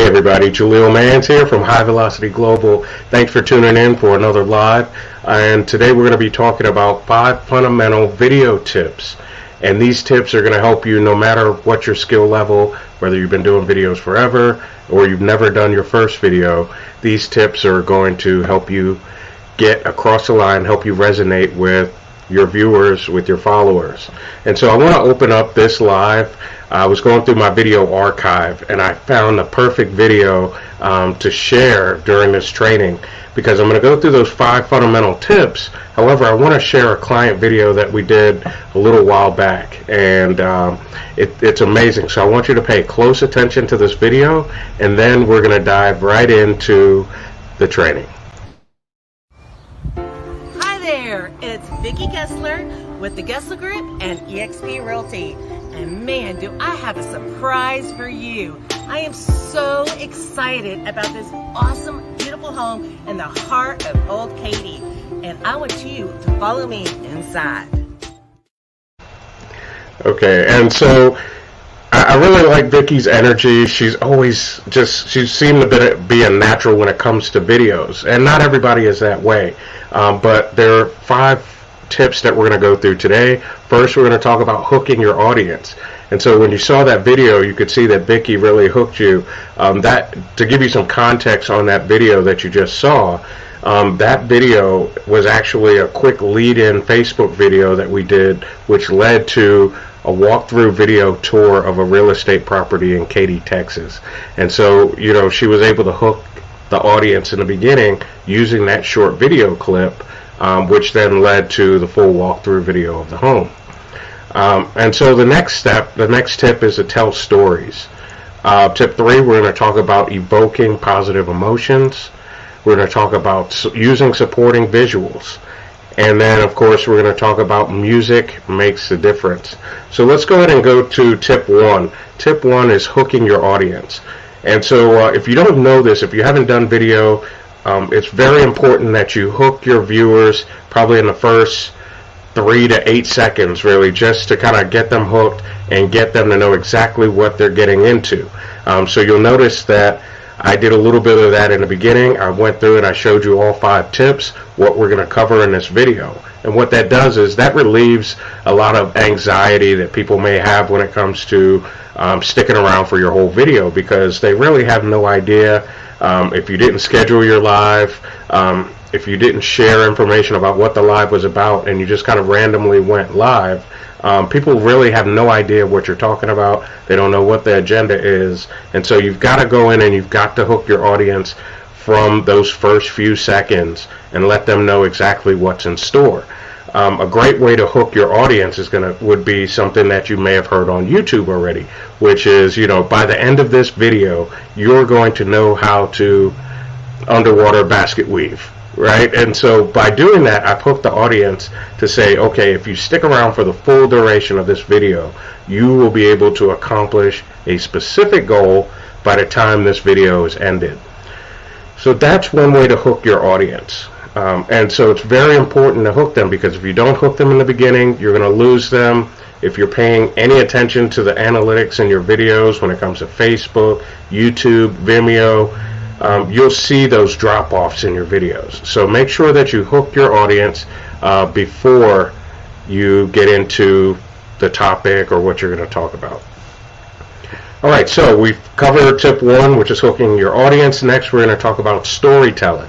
Hey everybody, Jaleel Mans here from High Velocity Global. Thanks for tuning in for another live. And today we're going to be talking about 5 fundamental video tips. And these tips are going to help you no matter what your skill level, whether you've been doing videos forever or you've never done your first video. These tips are going to help you get across the line, help you resonate with your viewers, with your followers. And so I want to open up this live. I was going through my video archive and I found the perfect video to share during this training, because I'm going to go through those 5 fundamental tips. However, I want to share a client video that we did a little while back, and it's amazing. So I want you to pay close attention to this video, and then we're going to dive right into the training. Hi there, it's Vicki Gessler with the Gessler Group and eXp Realty. And man, do I have a surprise for you. I am so excited about this awesome, beautiful home in the heart of Old Katy. And I want you to follow me inside. Okay, and so I really like Vicki's energy. She's always she seemed to be a natural when it comes to videos. And not everybody is that way. But there are 5 tips that we're going to go through today. First, we're going to talk about hooking your audience. And so when you saw that video, you could see that Vicki really hooked you. To give you some context on that video that you just saw, that video was actually a quick lead-in Facebook video that we did, which led to a walkthrough video tour of a real estate property in Katy, Texas. And so, you know, she was able to hook the audience in the beginning using that short video clip, which then led to the full walkthrough video of the home. And so the next tip is to tell stories. Tip 3, we're going to talk about evoking positive emotions. We're going to talk about using supporting visuals. And then, of course, we're going to talk about music makes a difference. So let's go ahead and go to tip 1. Tip 1 is hooking your audience. And so if you don't know this, if you haven't done video, it's very important that you hook your viewers probably in the first 3 to 8 seconds, really, just to kind of get them hooked and get them to know exactly what they're getting into. So you'll notice that I did a little bit of that in the beginning. I went through and I showed you all 5 tips, what we're going to cover in this video. And what that does is that relieves a lot of anxiety that people may have when it comes to sticking around for your whole video, because they really have no idea. If you didn't schedule your live, if you didn't share information about what the live was about, and you just kind of randomly went live, people really have no idea what you're talking about. They don't know what the agenda is. And so you've got to go in and you've got to hook your audience from those first few seconds and let them know exactly what's in store. A great way to hook your audience would be something that you may have heard on YouTube already, which is, you know, by the end of this video, you're going to know how to underwater basket weave, right? And so by doing that, I've hooked the audience to say, okay, if you stick around for the full duration of this video, you will be able to accomplish a specific goal by the time this video is ended. So that's one way to hook your audience. And so it's very important to hook them, because if you don't hook them in the beginning, you're going to lose them. If you're paying any attention to the analytics in your videos when it comes to Facebook, YouTube, Vimeo, you'll see those drop-offs in your videos. So make sure that you hook your audience before you get into the topic or what you're going to talk about. Alright, so we've covered tip 1, which is hooking your audience. Next, we're going to talk about storytelling.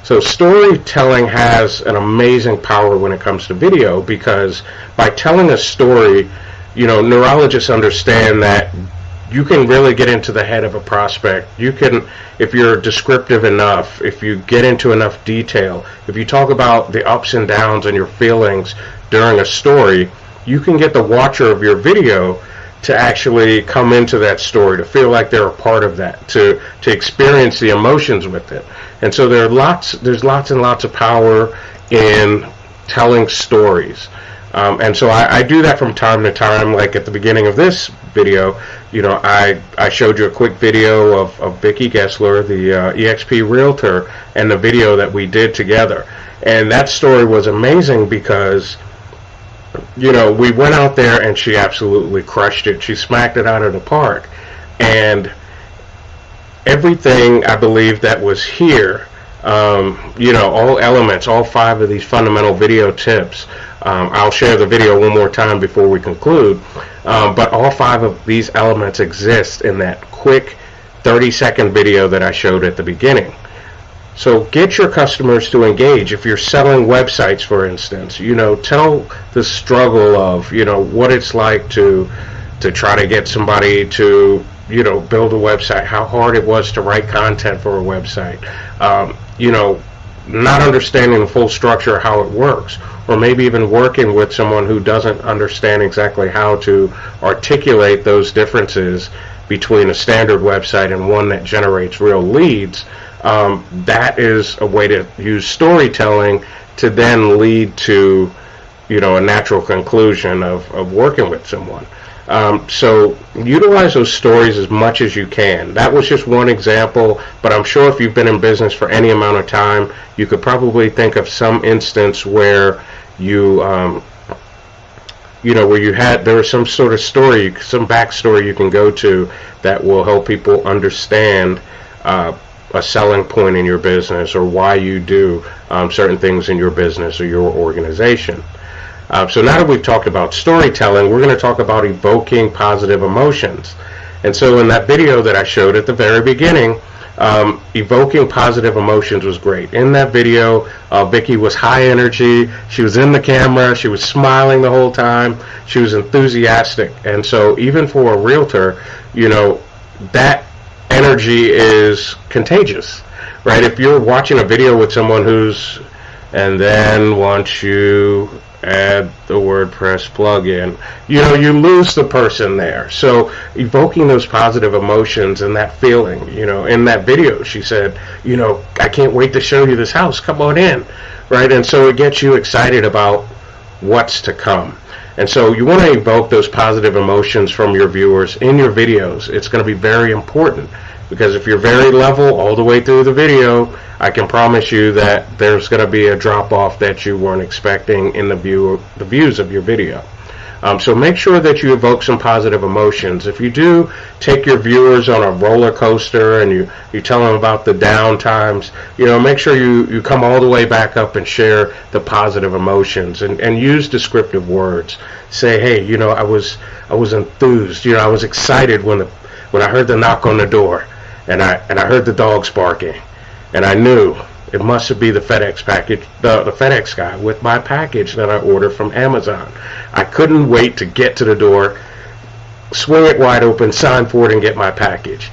So storytelling has an amazing power when it comes to video, because by telling a story, you know, neurologists understand that you can really get into the head of a prospect. You can, if you're descriptive enough, if you get into enough detail, if you talk about the ups and downs and your feelings during a story, you can get the watcher of your video to actually come into that story, to feel like they're a part of that, to experience the emotions with it. And so there's lots and lots of power in telling stories. And so I do that from time to time. Like at the beginning of this video, you know, I showed you a quick video of Vicki Gessler, the eXp Realtor, and the video that we did together. And that story was amazing because, you know, we went out there and she absolutely crushed it. She smacked it out of the park. And everything I believe that was here, all elements, all 5 of these fundamental video tips. I'll share the video one more time before we conclude. But all 5 of these elements exist in that quick 30-second video that I showed at the beginning. So get your customers to engage. If you're selling websites, for instance, tell the struggle of, what it's like to try to get somebody to, build a website, how hard it was to write content for a website, not understanding the full structure of how it works, or maybe even working with someone who doesn't understand exactly how to articulate those differences between a standard website and one that generates real leads. That is a way to use storytelling to then lead to, a natural conclusion of working with someone. So utilize those stories as much as you can. That was just one example, but I'm sure if you've been in business for any amount of time, you could probably think of some instance where there was some sort of story, some backstory you can go to that will help people understand a selling point in your business, or why you do certain things in your business or your organization. So now that we've talked about storytelling, we're going to talk about evoking positive emotions. And so in that video that I showed at the very beginning, evoking positive emotions was great. In that video, Vicki was high energy. She was in the camera. She was smiling the whole time. She was enthusiastic. And so even for a realtor, that energy is contagious, right? If you're watching a video with someone and then once you add the WordPress plugin, you lose the person there. So evoking those positive emotions and that feeling, in that video, she said, I can't wait to show you this house. Come on in, right? And so it gets you excited about what's to come. And so you want to evoke those positive emotions from your viewers in your videos. It's going to be very important, because if you're very level all the way through the video, I can promise you that there's going to be a drop-off that you weren't expecting in the views of your video. So make sure that you evoke some positive emotions. If you do take your viewers on a roller coaster and you tell them about the down times, make sure you come all the way back up and share the positive emotions, and use descriptive words. Say, hey, I was enthused. I was excited when I heard the knock on the door, and I heard the dogs barking, and I knew it must be the FedEx package, the FedEx guy with my package that I ordered from Amazon. I couldn't wait to get to the door, swing it wide open, sign for it, and get my package.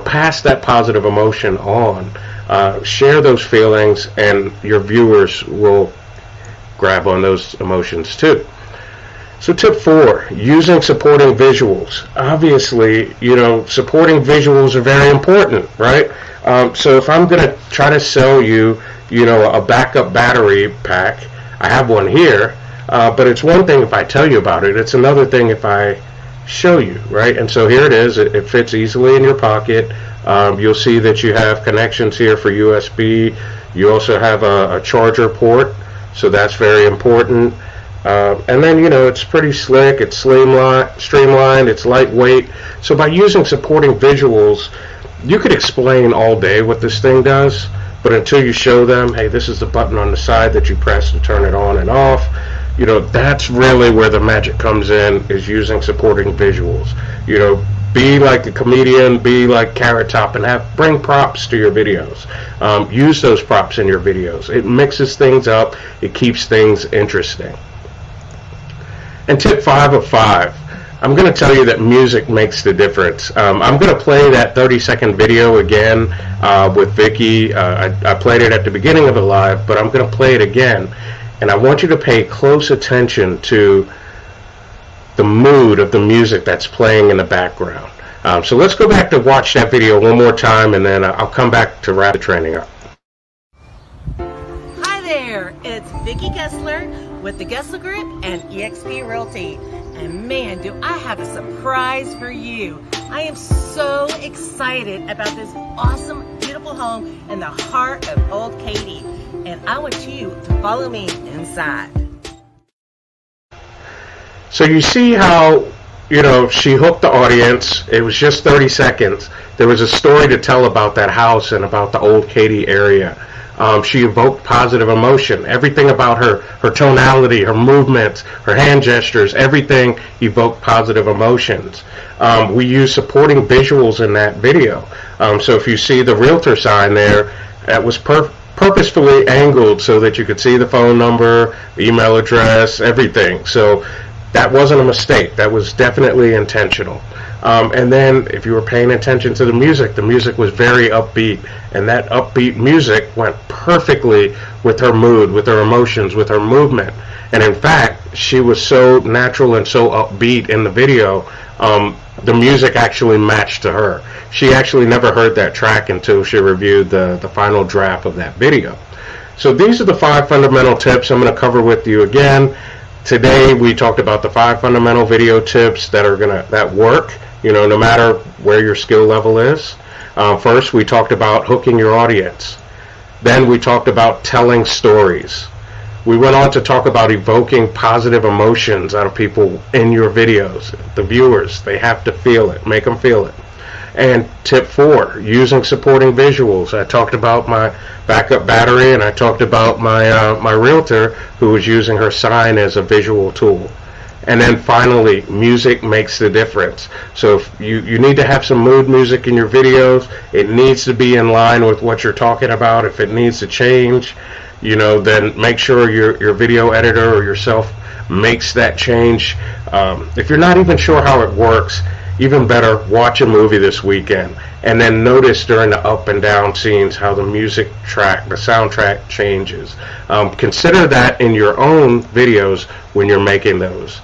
Pass that positive emotion on. Share those feelings, and your viewers will grab on those emotions too. So tip 4, using supporting visuals. Obviously, supporting visuals are very important, right? So if I'm going to try to sell you, a backup battery pack, I have one here, but it's one thing if I tell you about it. It's another thing if I show you, right? And so here it is. It fits easily in your pocket. You'll see that you have connections here for USB. You also have a charger port, so that's very important. And then, it's pretty slick, it's streamlined, it's lightweight. So by using supporting visuals, you could explain all day what this thing does, but until you show them, hey, this is the button on the side that you press to turn it on and off, that's really where the magic comes in, is using supporting visuals. Be like a comedian, be like Carrot Top, and bring props to your videos. Use those props in your videos. It mixes things up, it keeps things interesting. And tip 5 of 5, I'm going to tell you that music makes the difference. I'm going to play that 30-second video again with Vicki. I played it at the beginning of the live, but I'm going to play it again. And I want you to pay close attention to the mood of the music that's playing in the background. So let's go back to watch that video one more time, and then I'll come back to wrap the training up. Hi there, it's Vicki Gessler with the Gessler Group and eXp Realty. And man, do I have a surprise for you. I am so excited about this awesome, beautiful home in the heart of Old Katy. And I want you to follow me inside. So you see how she hooked the audience. It was just 30 seconds. There was a story to tell about that house and about the old Katy area. She evoked positive emotion. Everything about her tonality, her movements, her hand gestures, everything evoked positive emotions. We used supporting visuals in that video. So if you see the realtor sign there, that was purposefully angled so that you could see the phone number, the email address, everything. So that wasn't a mistake. That was definitely intentional. And then if you were paying attention to the music was very upbeat, and that upbeat music went perfectly with her mood, with her emotions, with her movement. And in fact, she was so natural and so upbeat in the video, the music actually matched to her. She actually never heard that track until she reviewed the final draft of that video. So these are the 5 fundamental tips I'm going to cover with you again. Today we talked about the 5 fundamental video tips that work, no matter where your skill level is. First, we talked about hooking your audience. Then we talked about telling stories. We went on to talk about evoking positive emotions out of people in your videos. The viewers, they have to feel it. Make them feel it. And tip 4, using supporting visuals. I talked about my backup battery, and I talked about my realtor who was using her sign as a visual tool. And then finally, music makes the difference. So if you need to have some mood music in your videos. It needs to be in line with what you're talking about. If it needs to change, then make sure your video editor or yourself makes that change. If you're not even sure how it works, even better, watch a movie this weekend and then notice during the up and down scenes how the music track, the soundtrack changes. Consider that in your own videos when you're making those.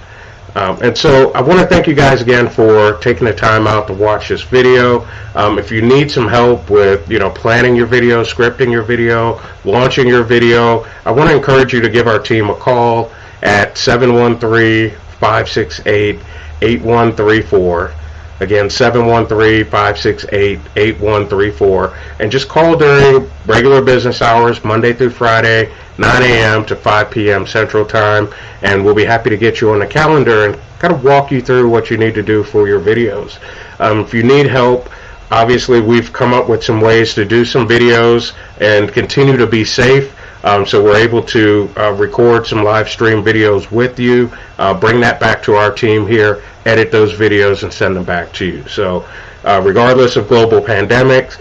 And so I want to thank you guys again for taking the time out to watch this video. If you need some help with planning your video, scripting your video, launching your video, I want to encourage you to give our team a call at 713-568-8134. Again, 713-568-8134. And just call during regular business hours, Monday through Friday, 9 a.m. to 5 p.m. Central Time. And we'll be happy to get you on the calendar and kind of walk you through what you need to do for your videos. If you need help, obviously we've come up with some ways to do some videos and continue to be safe. So we're able to record some live stream videos with you, bring that back to our team here, edit those videos, and send them back to you. So regardless of global pandemics,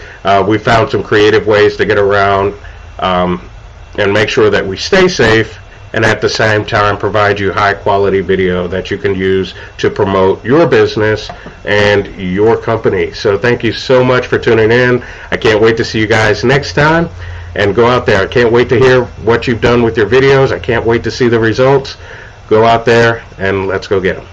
we found some creative ways to get around and make sure that we stay safe, and at the same time provide you high quality video that you can use to promote your business and your company. So thank you so much for tuning in. I can't wait to see you guys next time. And go out there. I can't wait to hear what you've done with your videos. I can't wait to see the results. Go out there and let's go get them.